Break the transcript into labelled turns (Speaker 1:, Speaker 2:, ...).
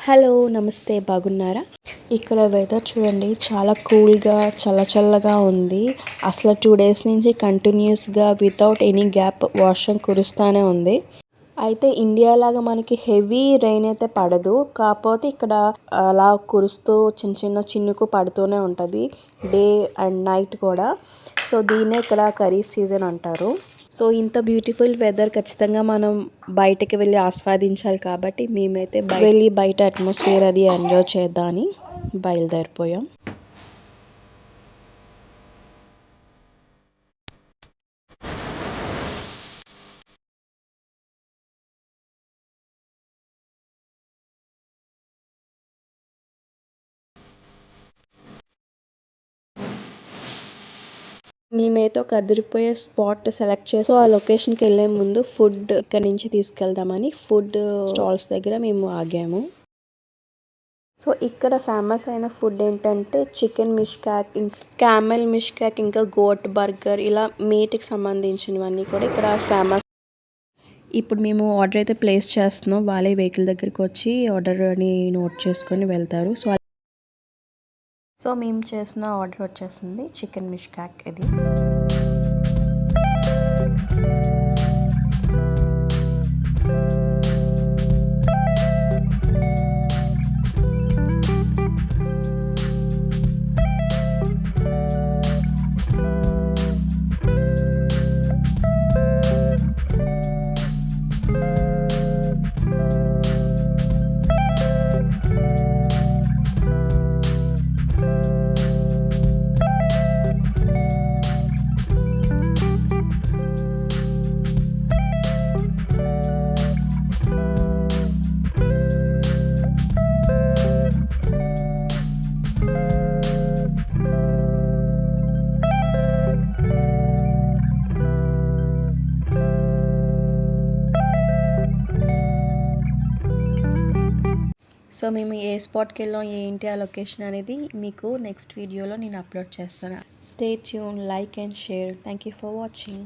Speaker 1: Hello నమస్తే బాగున్నారా? ఇక్కడ వెదర్ చూడండి చాలా కూల్గా చల్లగా ఉంది. అసలు 2 days నుంచి కంటిన్యూస్గా వితౌట్ ఎనీ గ్యాప్ వర్షం కురుస్తూనే ఉంది. అయితే ఇండియా లాగా మనకి హెవీ రెయిన్ అయితే పడదు. కాకపోతే ఇక్కడ అలా కురుస్తూ చిన్న చినుకు పడుతూనే ఉంటుంది డే అండ్ నైట్ కూడా. సో దీన్నే ఇక్కడ ఖరీఫ్ సీజన్ అంటారు. సో ఇంత బ్యూటిఫుల్ వెదర్ ఖచ్చితంగా మనం బయటకి వెళ్ళి ఆస్వాదించాలి కాబట్టి మేమైతే వెళ్ళి బయట అట్మాస్ఫియర్ అది ఎంజాయ్ చేద్దామని బయలుదేరిపోయాం. మేమైతే ఒక అదిరిపోయే స్పాట్ సెలెక్ట్ చేసి ఆ లొకేషన్కి వెళ్ళే ముందు ఫుడ్ ఇక్కడ నుంచి తీసుకెళ్దామని ఫుడ్ స్టాల్స్ దగ్గర మేము ఆగాము. సో ఇక్కడ ఫేమస్ అయిన ఫుడ్ ఏంటంటే చికెన్ మిష్కాక్, ఇంకా క్యామెల్ మిష్కాక్, ఇంకా గోట్ బర్గర్, ఇలా మీట్కి సంబంధించినవన్నీ కూడా ఇక్కడ ఫేమస్. ఇప్పుడు మేము ఆర్డర్ అయితే ప్లేస్ చేస్తున్నాం. వాళ్ళే వెహికల్ దగ్గరికి వచ్చి ఆర్డర్ని నోట్ చేసుకొని వెళ్తారు. సో మేము చేసిన ఆర్డర్ వచ్చేసింది చికెన్ మిష్కాక్ ఇది. సో మేము ఏ స్పాట్కి వెళ్ళాం ఏంటి ఆ లొకేషన్ అనేది మీకు నెక్స్ట్ వీడియోలో నేను అప్లోడ్ చేస్తాను. Stay tune, like and share. Thank you for watching.